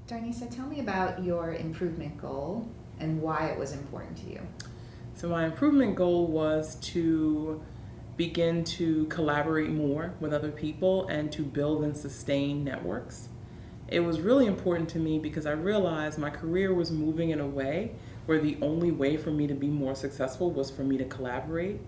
Darnisa, tell me about your improvement goal and why it was important to you. So my improvement goal was to begin to collaborate more with other people and to build and sustain networks. It was really important to me because I realized my career was moving in a way where the only way for me to be more successful was for me to collaborate.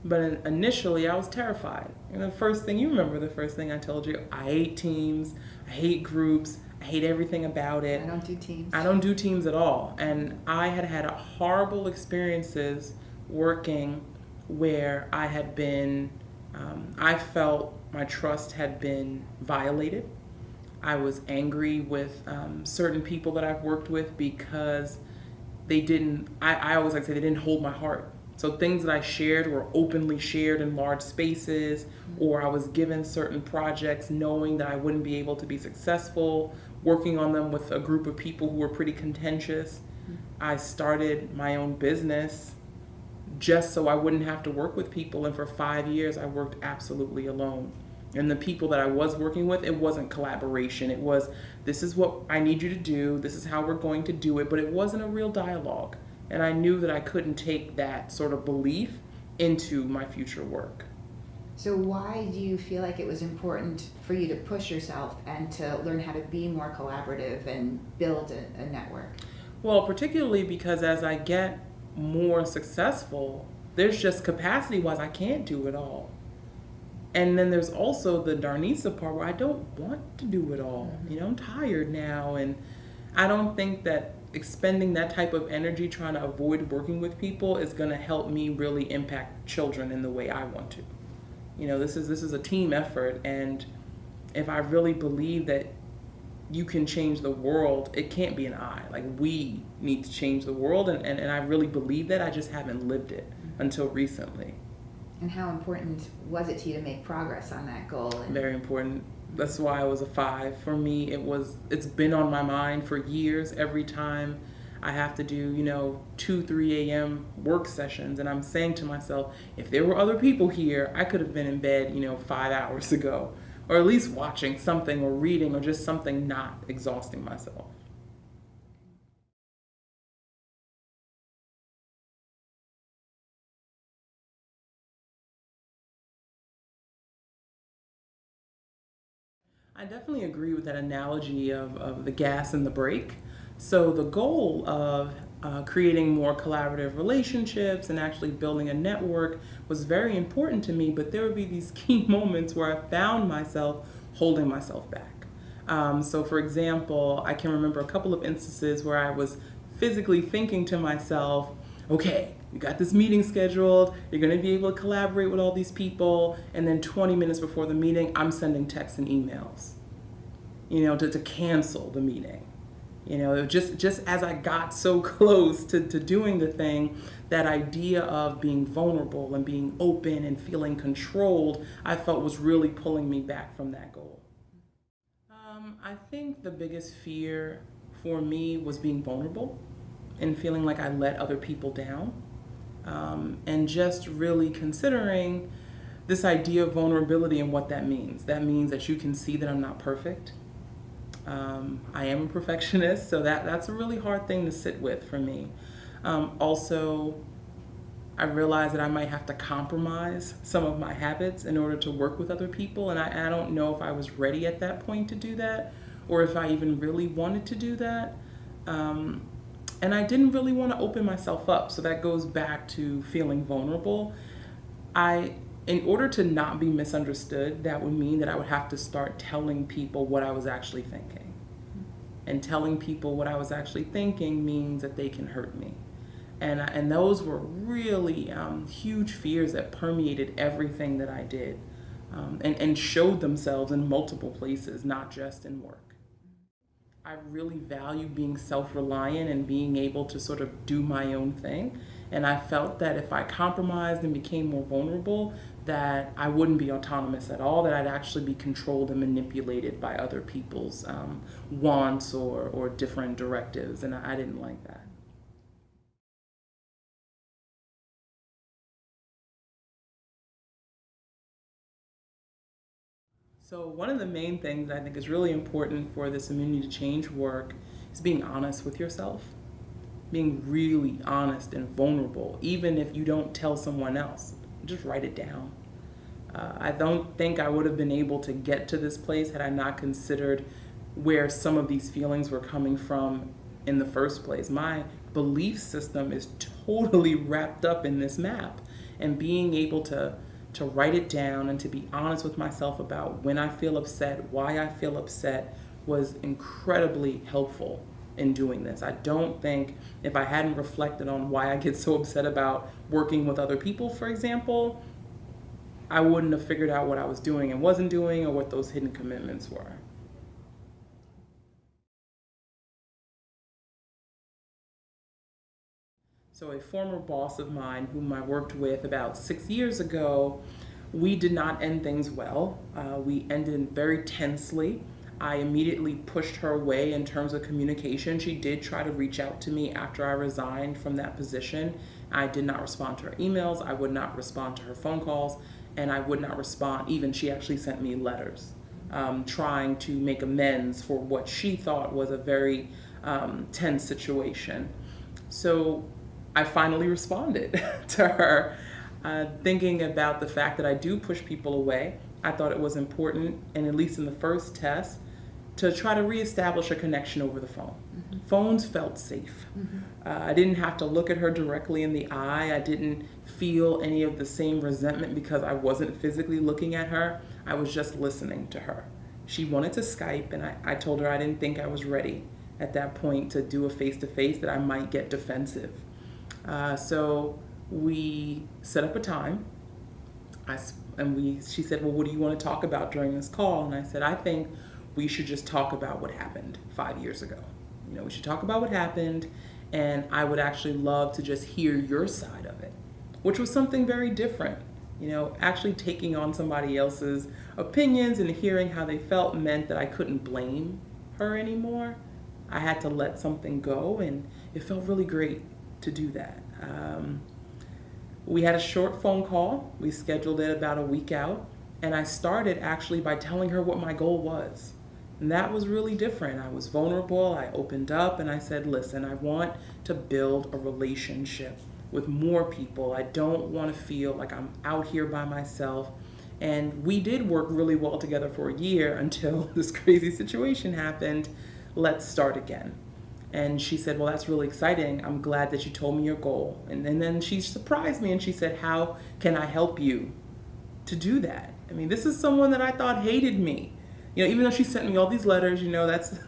But initially, I was terrified. And the first thing I told you, I hate teams, I hate groups, I hate everything about it. I don't do teams. I don't do teams at all. And I had had horrible experiences working where I felt my trust had been violated. I was angry with certain people that I've worked with because I always like to say they didn't hold my heart. So things that I shared were openly shared in large spaces, or I was given certain projects knowing that I wouldn't be able to be successful, working on them with a group of people who were pretty contentious. I started my own business just so I wouldn't have to work with people, and for 5 years I worked absolutely alone. And the people that I was working with, it wasn't collaboration. It was, this is what I need you to do, this is how we're going to do it, but it wasn't a real dialogue. And I knew that I couldn't take that sort of belief into my future work. So why do you feel like it was important for you to push yourself and to learn how to be more collaborative and build a network? Well, particularly because as I get more successful, there's just capacity-wise, I can't do it all. And then there's also the Darnisa part where I don't want to do it all. I'm tired now, and I don't think that expending that type of energy trying to avoid working with people is going to help me really impact children in the way I want to. This is a team effort, and if I really believe that you can change the world, it can't be an I. Like, we need to change the world, and I really believe that. I just haven't lived it until recently. And how important was it to you to make progress on that goal? Very important. That's why I was a 5. For me, it's been on my mind for years. Every time I have to do, 2, 3 a.m. work sessions, and I'm saying to myself, if there were other people here, I could have been in bed, 5 hours ago, or at least watching something or reading or just something, not exhausting myself. I definitely agree with that analogy of the gas and the brake. So the goal of creating more collaborative relationships and actually building a network was very important to me, but there would be these key moments where I found myself holding myself back. So for example, I can remember a couple of instances where I was physically thinking to myself, okay, you got this meeting scheduled, you're going to be able to collaborate with all these people, and then 20 minutes before the meeting, I'm sending texts and emails, to cancel the meeting. Just as I got so close to doing the thing, that idea of being vulnerable and being open and feeling controlled, I felt was really pulling me back from that goal. I think the biggest fear for me was being vulnerable and feeling like I let other people down. And just really considering this idea of vulnerability and what that means. That means that you can see that I'm not perfect. I am a perfectionist, so that's a really hard thing to sit with for me. Also, I realized that I might have to compromise some of my habits in order to work with other people, and I don't know if I was ready at that point to do that, or if I even really wanted to do that. And I didn't really want to open myself up, so that goes back to feeling vulnerable. In order to not be misunderstood, that would mean that I would have to start telling people what I was actually thinking. And telling people what I was actually thinking means that they can hurt me. And those were really huge fears that permeated everything that I did, and showed themselves in multiple places, not just in work. I really value being self-reliant and being able to sort of do my own thing. And I felt that if I compromised and became more vulnerable, that I wouldn't be autonomous at all, that I'd actually be controlled and manipulated by other people's wants or different directives, and I didn't like that. So one of the main things I think is really important for this immunity to change work is being honest with yourself, being really honest and vulnerable, even if you don't tell someone else. Just write it down. I don't think I would have been able to get to this place had I not considered where some of these feelings were coming from in the first place. My belief system is totally wrapped up in this map, and being able to write it down and to be honest with myself about when I feel upset, why I feel upset, was incredibly helpful in doing this. I don't think if I hadn't reflected on why I get so upset about working with other people, for example, I wouldn't have figured out what I was doing and wasn't doing, or what those hidden commitments were. So a former boss of mine whom I worked with about 6 years ago, we did not end things well. We ended very tensely. I immediately pushed her away in terms of communication. She did try to reach out to me after I resigned from that position. I did not respond to her emails. I would not respond to her phone calls, and I would not respond. Even she actually sent me letters trying to make amends for what she thought was a very tense situation. So I finally responded to her, thinking about the fact that I do push people away. I thought it was important, and at least in the first test, to try to reestablish a connection over the phone. Mm-hmm. Phones felt safe. Mm-hmm. I didn't have to look at her directly in the eye. I didn't feel any of the same resentment because I wasn't physically looking at her. I was just listening to her. She wanted to Skype, and I told her I didn't think I was ready at that point to do a face-to-face, that I might get defensive. So we set up a time. She said, well, what do you want to talk about during this call? And I said, I think we should just talk about what happened 5 years ago. We should talk about what happened, and I would actually love to just hear your side of it, which was something very different. Actually taking on somebody else's opinions and hearing how they felt meant that I couldn't blame her anymore. I had to let something go, and it felt really great to do that. We had a short phone call. We scheduled it about a week out, and I started actually by telling her what my goal was. And that was really different. I was vulnerable. I opened up, and I said, listen, I want to build a relationship with more people. I don't want to feel like I'm out here by myself. And we did work really well together for a year until this crazy situation happened. Let's start again. And she said, well, that's really exciting. I'm glad that you told me your goal. And then she surprised me, and she said, how can I help you to do that? I mean, this is someone that I thought hated me. Even though she sent me all these letters,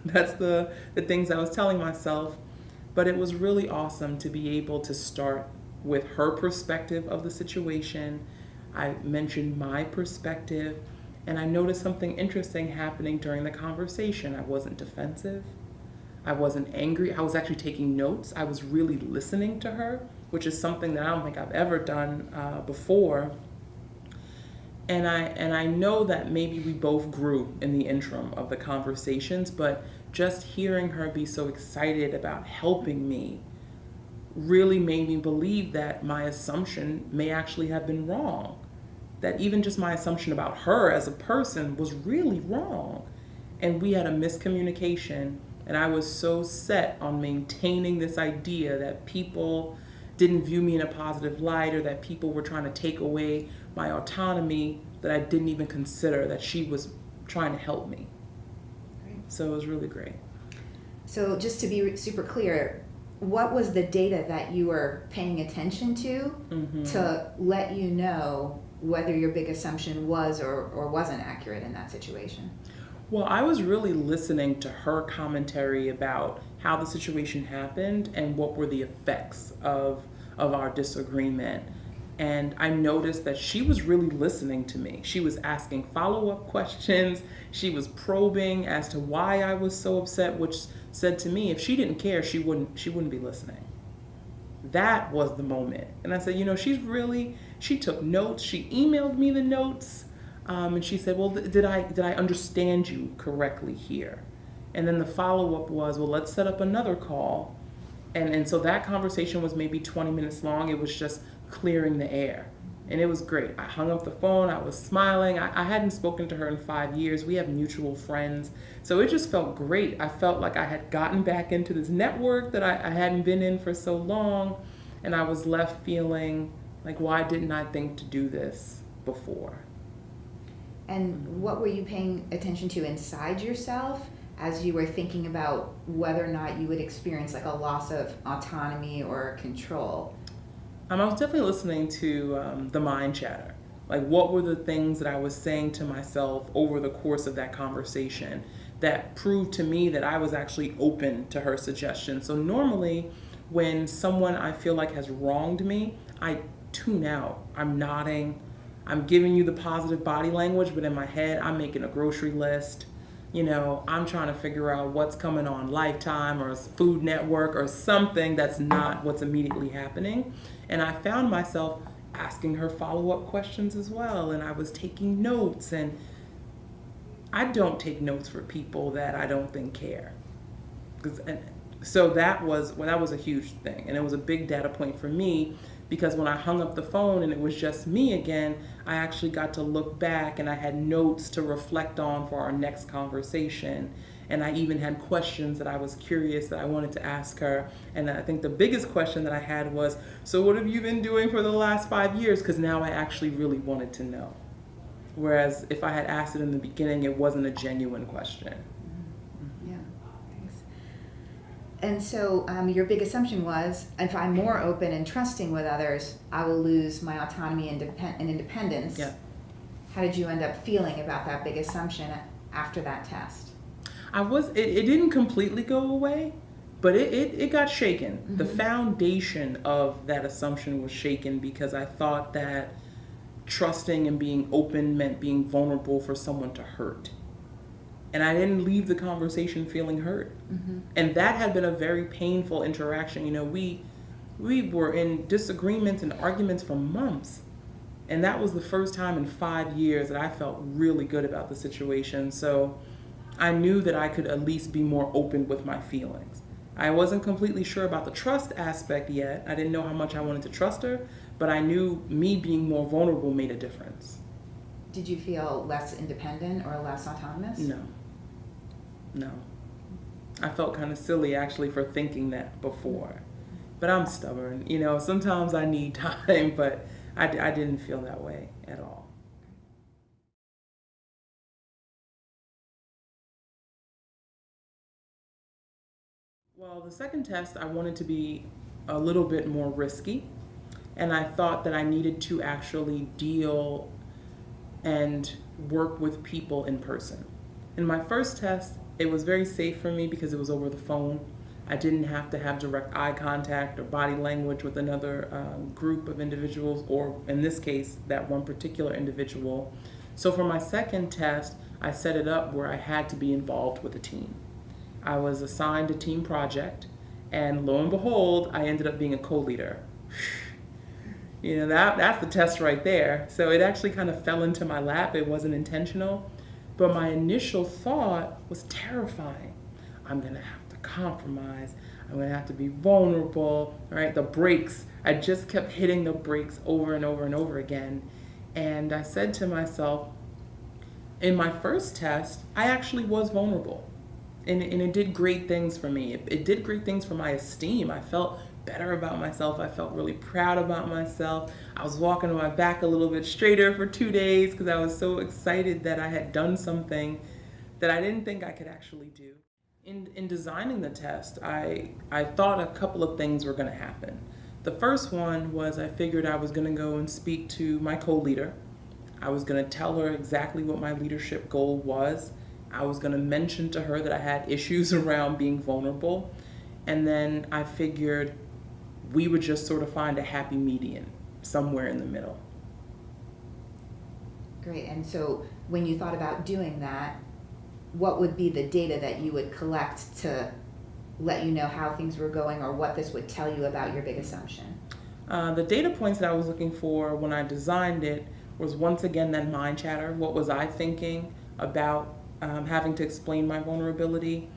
that's the things I was telling myself. But it was really awesome to be able to start with her perspective of the situation. I mentioned my perspective, and I noticed something interesting happening during the conversation. I wasn't defensive. I wasn't angry. I was actually taking notes. I was really listening to her, which is something that I don't think I've ever done before. And I know that maybe we both grew in the interim of the conversations, but just hearing her be so excited about helping me really made me believe that my assumption may actually have been wrong. That even just my assumption about her as a person was really wrong. And we had a miscommunication. And I was so set on maintaining this idea that people didn't view me in a positive light, or that people were trying to take away my autonomy, that I didn't even consider that she was trying to help me. Great. So it was really great. So just to be super clear, what was the data that you were paying attention to let you know whether your big assumption was or wasn't accurate in that situation? Well, I was really listening to her commentary about how the situation happened and what were the effects of our disagreement. And I noticed that she was really listening to me. She was asking follow-up questions. She was probing as to why I was so upset, which said to me, if she didn't care, she wouldn't be listening. That was the moment. And I said, she took notes. She emailed me the notes. And she said, well, did I understand you correctly here? And then the follow-up was, well, let's set up another call. And so that conversation was maybe 20 minutes long. It was just clearing the air. And it was great. I hung up the phone. I was smiling. I hadn't spoken to her in 5 years. We have mutual friends. So it just felt great. I felt like I had gotten back into this network that I hadn't been in for so long. And I was left feeling like, why didn't I think to do this before? And what were you paying attention to inside yourself as you were thinking about whether or not you would experience like a loss of autonomy or control? I was definitely listening to the mind chatter. Like, what were the things that I was saying to myself over the course of that conversation that proved to me that I was actually open to her suggestions? So normally, when someone I feel like has wronged me, I tune out. I'm nodding. I'm giving you the positive body language, but in my head, I'm making a grocery list. You know, I'm trying to figure out what's coming on Lifetime or Food Network or something that's not what's immediately happening. And I found myself asking her follow-up questions as well. And I was taking notes. And I don't take notes for people that I don't think care. So that was a huge thing. And it was a big data point for me, because when I hung up the phone and it was just me again, I actually got to look back and I had notes to reflect on for our next conversation. And I even had questions that I was curious that I wanted to ask her. And I think the biggest question that I had was, so what have you been doing for the last 5 years? Because now I actually really wanted to know. Whereas if I had asked it in the beginning, it wasn't a genuine question. Yeah, thanks. And so your big assumption was, if I'm more open and trusting with others, I will lose my autonomy and independence. Yeah. How did you end up feeling about that big assumption after that test? It didn't completely go away, but it got shaken. Mm-hmm. The foundation of that assumption was shaken because I thought that trusting and being open meant being vulnerable for someone to hurt. And I didn't leave the conversation feeling hurt. Mm-hmm. And that had been a very painful interaction. You know, we were in disagreements and arguments for months. And that was the first time in 5 years that I felt really good about the situation. So I knew that I could at least be more open with my feelings. I wasn't completely sure about the trust aspect yet. I didn't know how much I wanted to trust her, but I knew me being more vulnerable made a difference. Did you feel less independent or less autonomous? No. I felt kind of silly actually for thinking that before. But I'm stubborn. You know, sometimes I need time, but I didn't feel that way at all. Well, the second test, I wanted to be a little bit more risky, and I thought that I needed to actually deal and work with people in person. In my first test, it was very safe for me because it was over the phone. I didn't have to have direct eye contact or body language with another group of individuals, or in this case, that one particular individual. So for my second test, I set it up where I had to be involved with a team. I was assigned a team project, and lo and behold, I ended up being a co-leader. You know, that's the test right there. So it actually kind of fell into my lap. It wasn't intentional, but my initial thought was terrifying. I'm gonna have to compromise. I'm gonna have to be vulnerable, right? The brakes, I just kept hitting the brakes over and over and over again. And I said to myself, in my first test, I actually was vulnerable. And it did great things for me. It did great things for my esteem. I felt better about myself. I felt really proud about myself. I was walking on my back a little bit straighter for 2 days because I was so excited that I had done something that I didn't think I could actually do. In designing the test, I thought a couple of things were going to happen. The first one was I figured I was going to go and speak to my co-leader. I was going to tell her exactly what my leadership goal was. I was going to mention to her that I had issues around being vulnerable. And then I figured we would just sort of find a happy median somewhere in the middle. Great. And so when you thought about doing that, what would be the data that you would collect to let you know how things were going, or what this would tell you about your big assumption? The data points that I was looking for when I designed it was, once again, that mind chatter. What was I thinking about having to explain my vulnerability?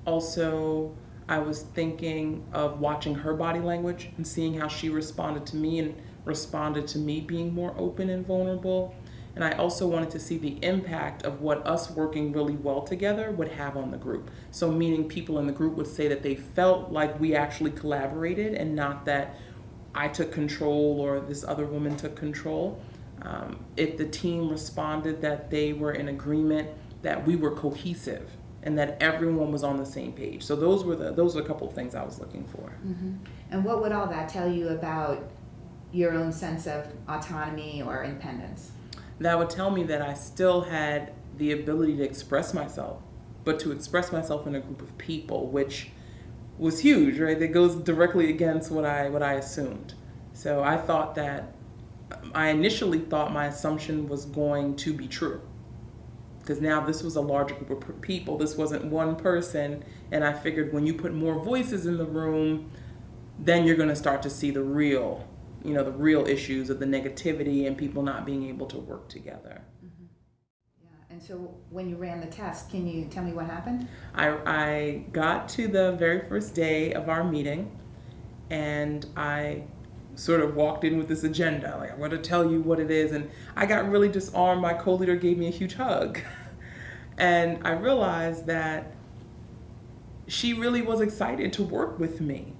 Also, I was thinking of watching her body language and seeing how she responded to me and responded to me being more open and vulnerable. And I also wanted to see the impact of what us working really well together would have on the group. So meaning people in the group would say that they felt like we actually collaborated and not that I took control or this other woman took control. If the team responded that they were in agreement, that we were cohesive and that everyone was on the same page. So those were a couple of things I was looking for. Mm-hmm. And what would all that tell you about your own sense of autonomy or independence? That would tell me that I still had the ability to express myself, but to express myself in a group of people, which was huge, right? That goes directly against what I assumed. So I initially thought my assumption was going to be true. Because now this was a larger group of people. This wasn't one person. And I figured when you put more voices in the room, then you're going to start to see the real issues of the negativity and people not being able to work together. Mm-hmm. Yeah. And so when you ran the test, can you tell me what happened? I got to the very first day of our meeting, and I sort of walked in with this agenda, like, I want to tell you what it is. And I got really disarmed. My co-leader gave me a huge hug. And I realized that she really was excited to work with me.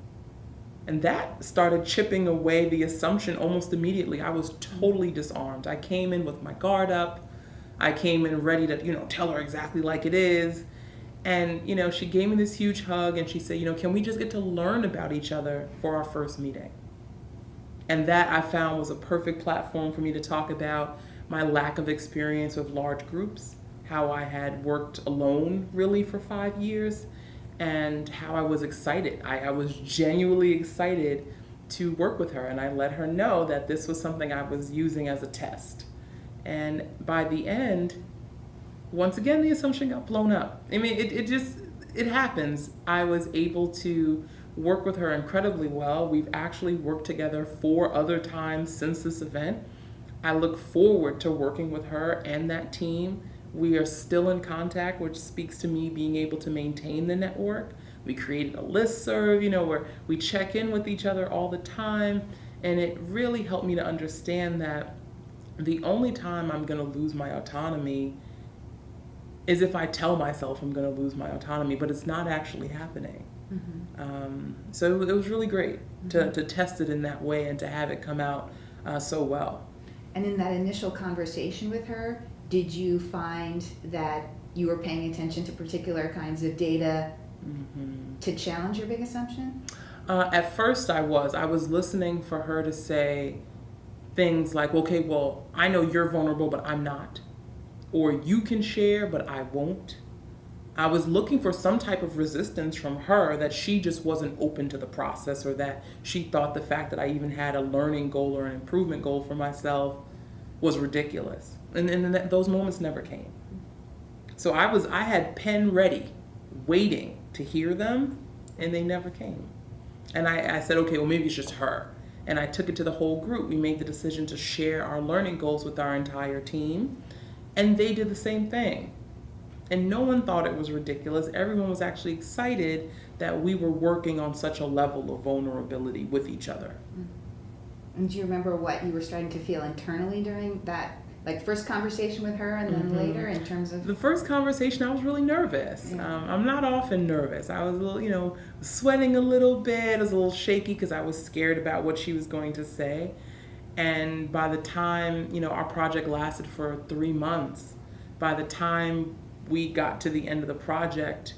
And that started chipping away the assumption almost immediately. I was totally disarmed. I came in with my guard up. I came in ready to, tell her exactly like it is. And, she gave me this huge hug and she said, can we just get to learn about each other for our first meeting? And that I found was a perfect platform for me to talk about my lack of experience with large groups, how I had worked alone really for 5 years, and how I was excited. I was genuinely excited to work with her, and I let her know that this was something I was using as a test. And by the end, once again, the assumption got blown up. I mean, it happens. I was able to work with her incredibly well. We've actually worked together 4 other times since this event. I look forward to working with her and that team. We are still in contact, which speaks to me being able to maintain the network. We created a listserv, where we check in with each other all the time. And it really helped me to understand that the only time I'm going to lose my autonomy is if I tell myself I'm going to lose my autonomy, but it's not actually happening. Mm-hmm. So it was really great to test it in that way and to have it come out so well. And in that initial conversation with her, did you find that you were paying attention to particular kinds of data to challenge your big assumption? At first I was listening for her to say things like, okay, well, I know you're vulnerable, but I'm not. Or you can share, but I won't. I was looking for some type of resistance from her that she just wasn't open to the process, or that she thought the fact that I even had a learning goal or an improvement goal for myself was ridiculous. And those moments never came. So I had pen ready, waiting to hear them, and they never came. And I said, okay, well, maybe it's just her. And I took it to the whole group. We made the decision to share our learning goals with our entire team, and they did the same thing. And no one thought it was ridiculous. Everyone was actually excited that we were working on such a level of vulnerability with each other. And do you remember what you were starting to feel internally during that, first conversation with her and then later in terms of? The first conversation, I was really nervous. Yeah. I'm not often nervous. I was a little, sweating a little bit. I was a little shaky because I was scared about what she was going to say. And by the time, our project lasted for 3 months, by the time we got to the end of the project,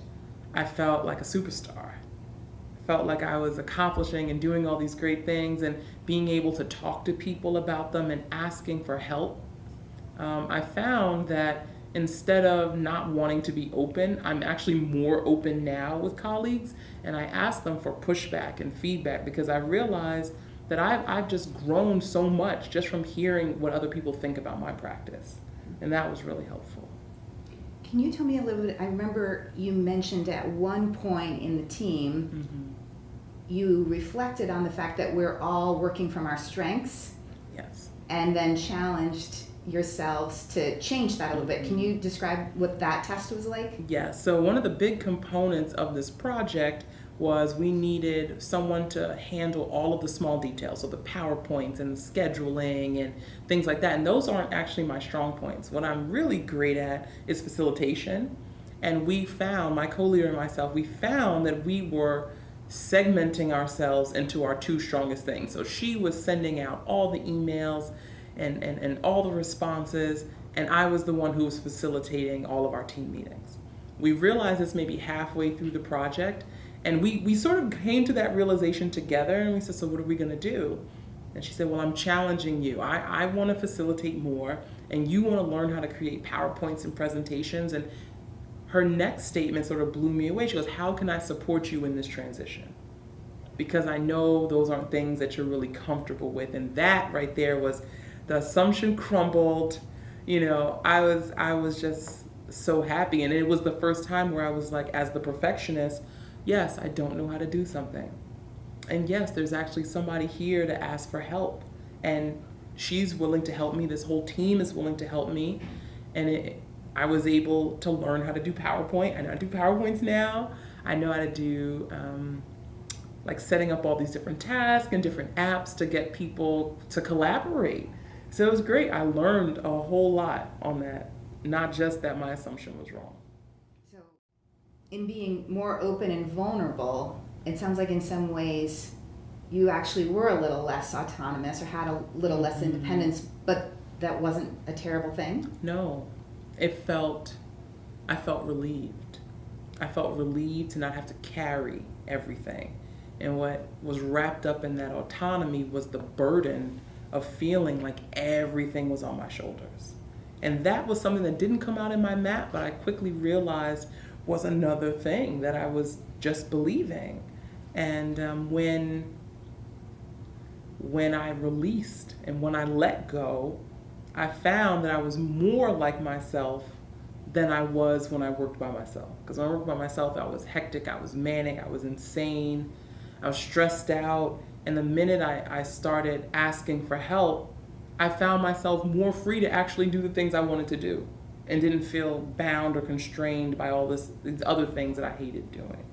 I felt like a superstar. I felt like I was accomplishing and doing all these great things and being able to talk to people about them and asking for help. I found that instead of not wanting to be open, I'm actually more open now with colleagues, and I ask them for pushback and feedback because I realized that I've just grown so much just from hearing what other people think about my practice, and that was really helpful. Can you tell me a little bit? I remember you mentioned at one point in the team, you reflected on the fact that we're all working from our strengths. Yes. And then challenged yourselves to change that a little bit. Can you describe what that test was like? Yeah, so one of the big components of this project was we needed someone to handle all of the small details, so the PowerPoints and the scheduling and things like that. And those aren't actually my strong points. What I'm really great at is facilitation. And we found, my co-leader and myself, we found that we were segmenting ourselves into our two strongest things. So she was sending out all the emails and all the responses, and I was the one who was facilitating all of our team meetings. We realized this maybe halfway through the project, and we sort of came to that realization together, and we said, so what are we gonna do? And she said, well, I'm challenging you. I wanna facilitate more, and you wanna learn how to create PowerPoints and presentations. And her next statement sort of blew me away. She goes, how can I support you in this transition? Because I know those aren't things that you're really comfortable with. And that right there was, the assumption crumbled. You know, I was just so happy. And it was the first time where I was like, as the perfectionist, yes, I don't know how to do something. And yes, there's actually somebody here to ask for help. And she's willing to help me. This whole team is willing to help me. And I was able to learn how to do PowerPoint. I know how to do PowerPoints now. I know how to do like setting up all these different tasks and different apps to get people to collaborate. So it was great. I learned a whole lot on that, not just that my assumption was wrong. So in being more open and vulnerable, it sounds like in some ways you actually were a little less autonomous or had a little less independence, but that wasn't a terrible thing? No. I felt relieved. I felt relieved to not have to carry everything. And what was wrapped up in that autonomy was the burden of feeling like everything was on my shoulders. And that was something that didn't come out in my map, but I quickly realized was another thing that I was just believing. And when I released and when I let go, I found that I was more like myself than I was when I worked by myself. Because when I worked by myself, I was hectic, I was manic, I was insane, I was stressed out. And the minute I started asking for help, I found myself more free to actually do the things I wanted to do and didn't feel bound or constrained by all these other things that I hated doing.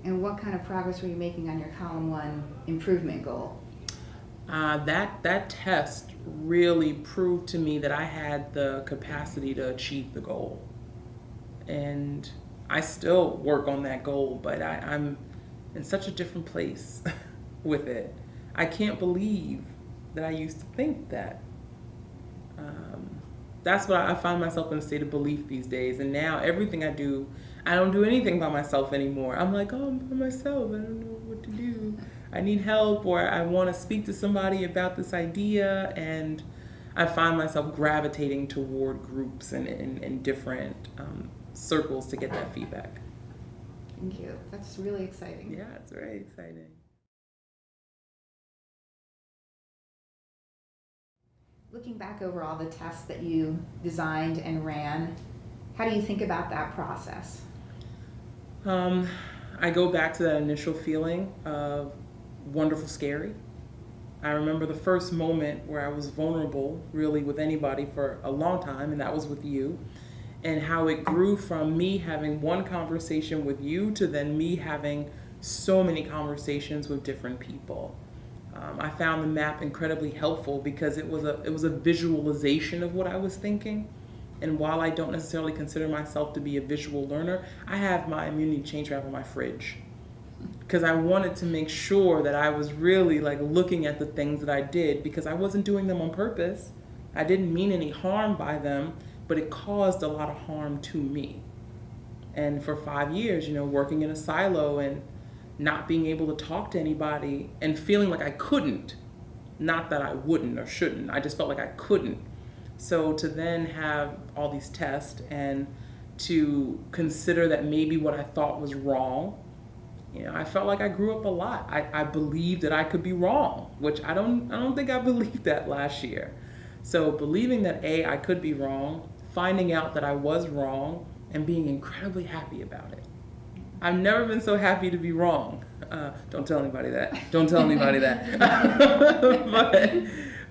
And what kind of progress were you making on your column 1 improvement goal? That test really proved to me that I had the capacity to achieve the goal. And I still work on that goal, but I'm in such a different place with it. I can't believe that I used to think that. That's what I find myself in a state of belief these days. And now everything I do, I don't do anything by myself anymore. I'm like, oh, I'm by myself. I don't know what to do. I need help, or I want to speak to somebody about this idea. And I find myself gravitating toward groups and different circles to get that feedback. Thank you. That's really exciting. Yeah, it's very exciting. Looking back over all the tests that you designed and ran, how do you think about that process? I go back to that initial feeling of wonderful, scary. I remember the first moment where I was vulnerable, really, with anybody for a long time, and that was with you, and how it grew from me having one conversation with you to then me having so many conversations with different people. I found the map incredibly helpful because it was a visualization of what I was thinking. And while I don't necessarily consider myself to be a visual learner, I have my immunity change map on my fridge because I wanted to make sure that I was really like looking at the things that I did, because I wasn't doing them on purpose. I didn't mean any harm by them, but it caused a lot of harm to me. And for 5 years, working in a silo and not being able to talk to anybody and feeling like I couldn't, not that I wouldn't or shouldn't, I just felt like I couldn't. So to then have all these tests and to consider that maybe what I thought was wrong, I felt like I grew up a lot. I believed that I could be wrong, which I don't think I believed that last year. So believing that I could be wrong, finding out that I was wrong, and being incredibly happy about it. I've never been so happy to be wrong. Don't tell anybody that. Don't tell anybody that.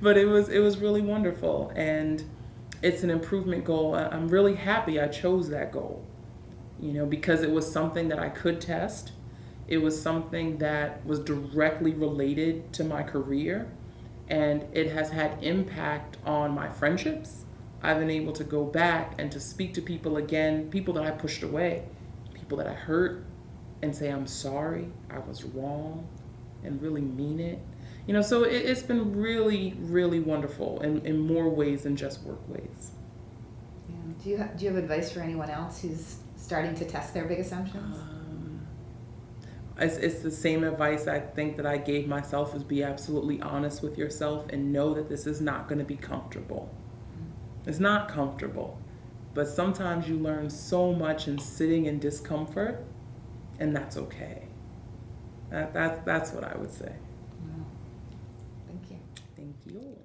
but it was really wonderful, and it's an improvement goal. I'm really happy I chose that goal, because it was something that I could test, It was something that was directly related to my career, and it has had impact on my friendships. I've been able to go back and to speak to people again, people that I pushed away, people that I hurt, and say, I'm sorry, I was wrong, and really mean it. So it's been really, really wonderful in more ways than just work ways. Yeah. Do you have advice for anyone else who's starting to test their big assumptions? It's the same advice I think that I gave myself, is be absolutely honest with yourself and know that this is not going to be comfortable. It's not comfortable, but sometimes you learn so much in sitting in discomfort, and that's okay. That's what I would say. Wow. Thank you. Thank you.